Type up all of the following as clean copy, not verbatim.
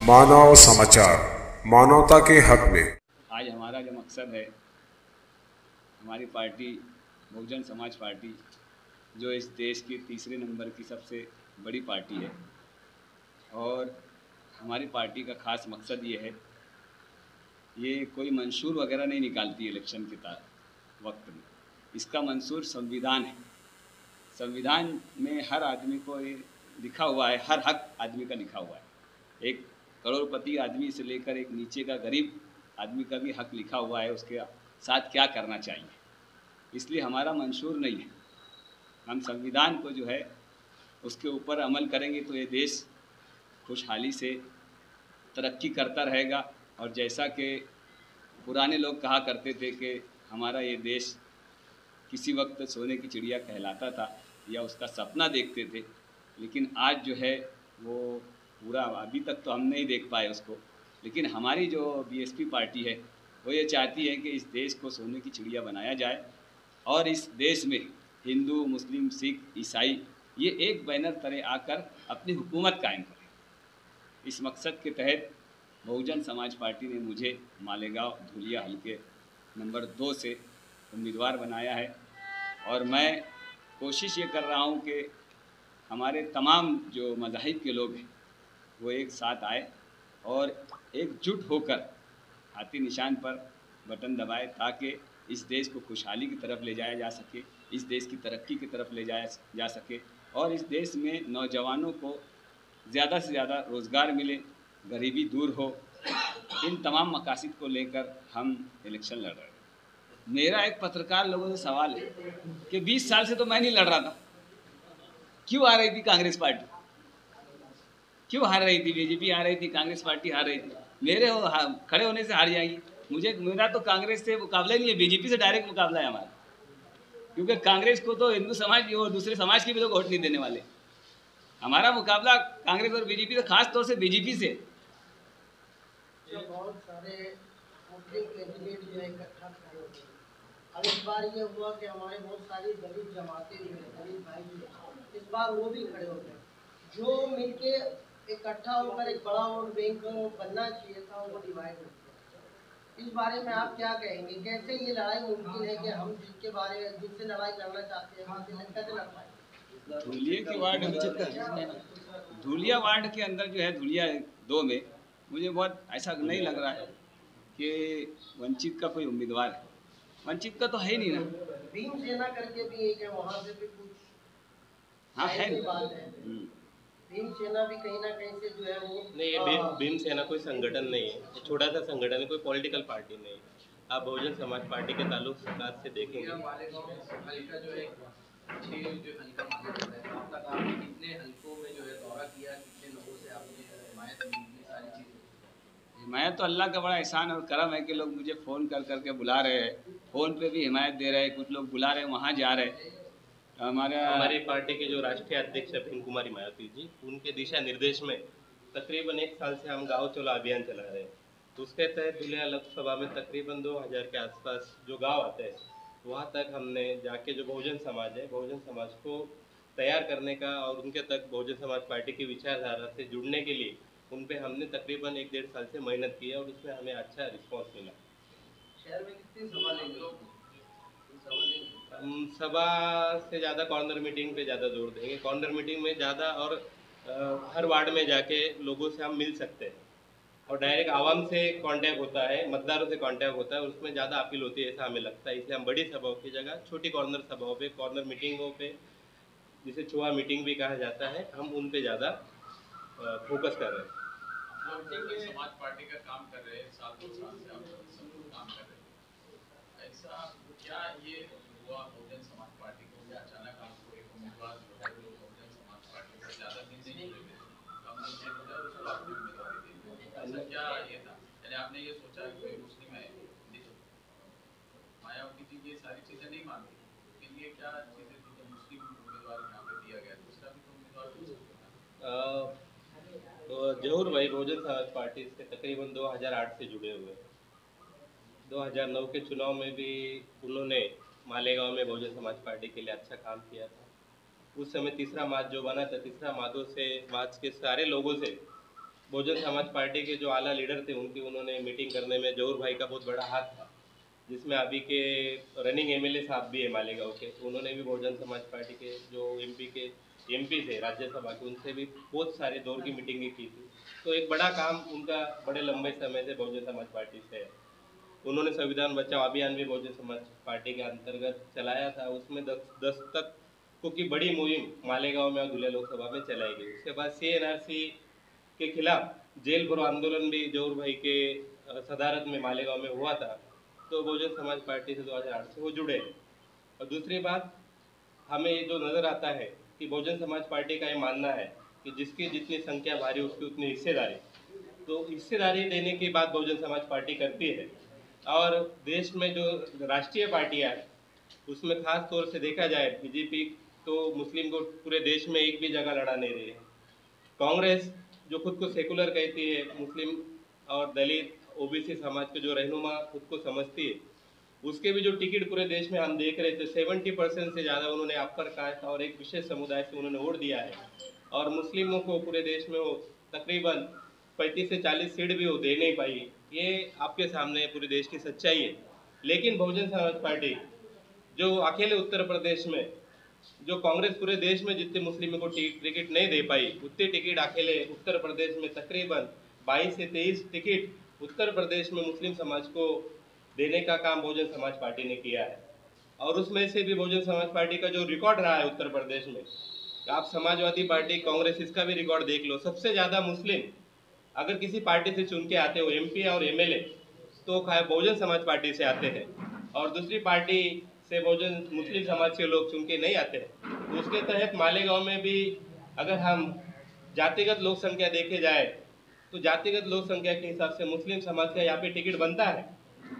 मानव समाचार, मानवता के हक में। आज हमारा जो मकसद है, हमारी पार्टी बहुजन समाज पार्टी जो इस देश की तीसरे नंबर की सबसे बड़ी पार्टी है और हमारी पार्टी का ख़ास मकसद ये है, ये कोई मंशूर वगैरह नहीं निकालती इलेक्शन के वक्त में। इसका मंशूर संविधान है। संविधान में हर आदमी को ये लिखा हुआ है, हर हक आदमी का लिखा हुआ है। एक करोड़पति आदमी से लेकर एक नीचे का गरीब आदमी का भी हक लिखा हुआ है, उसके साथ क्या करना चाहिए। इसलिए हमारा मंशूर नहीं है। हम संविधान को जो है उसके ऊपर अमल करेंगे तो ये देश खुशहाली से तरक्की करता रहेगा। और जैसा कि पुराने लोग कहा करते थे कि हमारा ये देश किसी वक्त सोने की चिड़िया कहलाता था या उसका सपना देखते थे, लेकिन आज जो है वो पूरा अभी तक तो हम नहीं देख पाए उसको। लेकिन हमारी जो बीएसपी पार्टी है वो ये चाहती है कि इस देश को सोने की चिड़िया बनाया जाए और इस देश में हिंदू, मुस्लिम, सिख, ईसाई ये एक बैनर तले आकर अपनी हुकूमत कायम करें। इस मकसद के तहत बहुजन समाज पार्टी ने मुझे मालेगांव धुलिया हल्के नंबर 2 से उम्मीदवार बनाया है और मैं कोशिश ये कर रहा हूँ कि हमारे तमाम जो मज़ाहिब के लोग हैं वो एक साथ आए और एकजुट होकर हाथी निशान पर बटन दबाए ताकि इस देश को खुशहाली की तरफ ले जाया जा सके, इस देश की तरक्की की तरफ ले जाया जा सके और इस देश में नौजवानों को ज़्यादा से ज़्यादा रोज़गार मिले, गरीबी दूर हो। इन तमाम मकासद को लेकर हम इलेक्शन लड़ रहे हैं। मेरा एक पत्रकार लोगों से सवाल है कि 20 साल से तो मैं नहीं लड़ रहा था, क्यों आ रही थी कांग्रेस पार्टी, क्यों हार रही थी? बीजेपी आ रही थी, कांग्रेस पार्टी हार रही थी। मेरे खड़े होने से हार जाएगी। मेरा तो कांग्रेस से मुकाबला ही नहीं है, बीजेपी से डायरेक्ट मुकाबला है हमारा, क्योंकि कांग्रेस को तो हिंदू समाज और दूसरे समाज के भी लोग वोट नहीं देने वाले। हमारा मुकाबला कांग्रेस और बीजेपी से, खास तौर से बीजेपी से। बहुत सारे मुस्लिम कैंडिडेट जो है इकट्ठा खड़े होते हैं। अब इस बार ये हुआ कि हमारे बहुत सारी दलित जमातें जो है, दलित भाई इस बार वो भी खड़े होते हैं, जो मिलके इकट्ठा होकर एक बड़ा वोट बैंक बनना चाहिए था, वो डिवाइड हो गया। इस बारे में आप क्या कहेंगे? कैसे ये लड़ाई मुमकिन है कि हम जिससे लड़ाई लड़ना चाहते हैं वहाँ कैसे लड़ पाए? धुलिया वार्ड के अंदर जो है, धुलिया 2 में मुझे बहुत ऐसा नहीं लग रहा है कि वंचित का कोई उम्मीदवार है। वंचित का तो है ही नहीं ना। भीम सेना करके भी एक है, वहाँ से भी कुछ हाँ है बात है। भीम सेना भी कहीं ना कहीं से जो है वो नहीं, ये भीम सेना कोई संगठन नहीं है, ये छोटा सा संगठन है, कोई पॉलिटिकल पार्टी नहीं है। आप बहुजन समाज पार्टी के ताल्लुक से देखेंगे। हल्का जो है 6 जो हल्का माना जाता है, अब तक आपने कितने हल्कों में जो है दौरा किया, कितने लोगों से आपने हिमायत ली, सारी चीज़ें? मैं तो अल्लाह का बड़ा एहसान और करम है कि लोग मुझे फ़ोन कर करके बुला रहे हैं, फ़ोन पे भी हिमायत दे रहे हैं, कुछ लोग बुला रहे हैं, वहाँ जा रहे हैं। हमारी पार्टी के जो राष्ट्रीय अध्यक्ष भीम कुमारी मायावती जी, उनके दिशा निर्देश में तकरीबन 1 साल से हम गांव चलो अभियान चला रहे हैं। तो उसके तहत धुलिया लोकसभा में तकरीबन 2000 के आसपास जो गांव आते हैं वहाँ तक हमने जाके जो बहुजन समाज है, बहुजन समाज को तैयार करने का और उनके तक बहुजन समाज पार्टी की विचारधारा से जुड़ने के लिए उन पे हमने तकरीबन 1-1.5 साल से मेहनत की है और उसमें हमें अच्छा रिस्पॉन्स मिला। शहर में कितनी सभा लेंगे? हम सभा से ज़्यादा कॉर्नर मीटिंग पे ज़्यादा जोर देंगे। कॉर्नर मीटिंग में ज़्यादा और हर वार्ड में जाके लोगों से हम मिल सकते हैं और डायरेक्ट आवाम से कांटेक्ट होता है, मतदारों से कांटेक्ट होता है, उसमें ज़्यादा अपील होती है ऐसा हमें लगता है। इसलिए हम बड़ी सभाओं की जगह छोटी कॉर्नर सभाओं पे, कॉर्नर मीटिंगों पे, जिसे छुआ मीटिंग भी कहा जाता है, हम उन पे ज़्यादा फोकस कर रहे हैं। समाज पार्टी का काम कर रहे हैं, 7-2 साल से आप सब लोग काम कर रहे हैं। ऐसा क्या ये हुआ बहुजन समाज पार्टी को, या अचानक आपको एक उम्मीदवार जो है वो बहुजन समाज पार्टी से ज़्यादा दिन नहीं लेते, कम दिन से जो है उसको आपने उम्मीदवारी दी? ऐसा क्या ये था? यानी आपने ये सोचा कि कोई मुस्लिम है, मायावती जी ये सारी चीज़ें नहीं मानती, लेकिन ये क्या चीज़ें थी कि मुस्लिम उम्मीदवार यहाँ पे दिया गया, दूसरा भी तो उम्मीदवार हो सकता था। तो जरूर भाई, बहुजन समाज पार्टी से तकरीबन 2008 से जुड़े हुए हैं। 2009 के चुनाव में भी उन्होंने मालेगांव में बहुजन समाज पार्टी के लिए अच्छा काम किया था। उस समय तीसरा मार्च जो बना था, तीसरा मार्च के सारे लोगों से बहुजन समाज पार्टी के जो आला लीडर थे उनकी उन्होंने मीटिंग करने में जहूर भाई का बहुत बड़ा हाथ था, जिसमें अभी के रनिंग एमएलए साहब भी है मालेगांव के, उन्होंने भी बहुजन समाज पार्टी के जो एमपी थे राज्यसभा के, उनसे भी बहुत सारे दौर की मीटिंगें की थी। तो एक बड़ा काम उनका बड़े लंबे समय से बहुजन समाज पार्टी से है। उन्होंने संविधान बचाओ अभियान भी बहुजन समाज पार्टी के अंतर्गत चलाया था। उसमें दस्तकों की बड़ी मुहिम मालेगांव में और धुले लोकसभा में चलाई गई। उसके बाद CNRC के खिलाफ जेल भरो आंदोलन भी जहूर भाई के सदारत में मालेगांव में हुआ था। तो बहुजन समाज पार्टी से 2008 से वो जुड़े। और दूसरी बात, हमें ये जो नज़र आता है कि बहुजन समाज पार्टी का ये मानना है कि जिसकी जितनी संख्या भारी उसकी उतनी हिस्सेदारी, तो हिस्सेदारी देने की बात बहुजन समाज पार्टी करती है। और देश में जो राष्ट्रीय पार्टियां हैं उसमें खास तौर से देखा जाए, बीजेपी तो मुस्लिम को पूरे देश में एक भी जगह लड़ा नहीं रही है। कांग्रेस जो खुद को सेकुलर कहती है, मुस्लिम और दलित ओबीसी समाज के जो रहनुमा खुद को समझती है, उसके भी जो टिकट पूरे देश में हम देख रहे थे 70% से ज़्यादा उन्होंने अपर कास्ट और एक विशेष समुदाय से उन्होंने वोट दिया है। और मुस्लिमों को पूरे देश में वो तकरीबन 35 से 40 सीट भी वो दे नहीं पाई। ये आपके सामने पूरे देश की सच्चाई है। लेकिन बहुजन समाज पार्टी जो अकेले उत्तर प्रदेश में, जो कांग्रेस पूरे देश में जितने मुस्लिमों को टिकट नहीं दे पाई, उतने टिकट अकेले उत्तर प्रदेश में तकरीबन 22 से 23 टिकट उत्तर प्रदेश में मुस्लिम समाज को देने का काम बहुजन समाज पार्टी ने किया है। और उसमें से भी बहुजन समाज पार्टी का जो रिकॉर्ड रहा है उत्तर प्रदेश में, आप समाजवादी पार्टी, कांग्रेस, इसका भी रिकॉर्ड देख लो। सबसे ज़्यादा मुस्लिम अगर किसी पार्टी से चुन के आते हो MP और MLA, तो बहुजन समाज पार्टी से आते हैं। और दूसरी पार्टी से बहुजन मुस्लिम समाज के लोग चुन के नहीं आते हैं। तो उसके तहत मालेगांव में भी अगर हम जातिगत लोक संख्या देखे जाए तो जातिगत लोक संख्या के हिसाब से मुस्लिम समाज का यहाँ पे टिकट बनता है।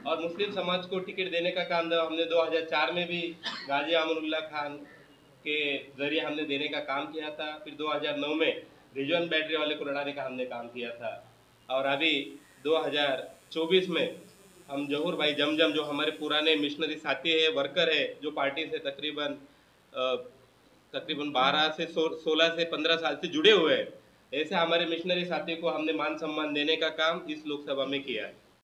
और मुस्लिम समाज को टिकट देने का काम हमने 2004 में भी गाजी अमरुल्लाह खान के जरिए हमने देने का काम किया था। फिर 2009 में रिजवान बैटरी वाले को लड़ाने का हमने काम किया था। और अभी 2024 में हम जहूर भाई जमजम, जो हमारे पुराने मिशनरी साथी है, वर्कर है, जो पार्टी से तकरीबन 12 से 16 से 15 साल से जुड़े हुए हैं, ऐसे हमारे मिशनरी साथी को हमने मान सम्मान देने का काम इस लोकसभा में किया है।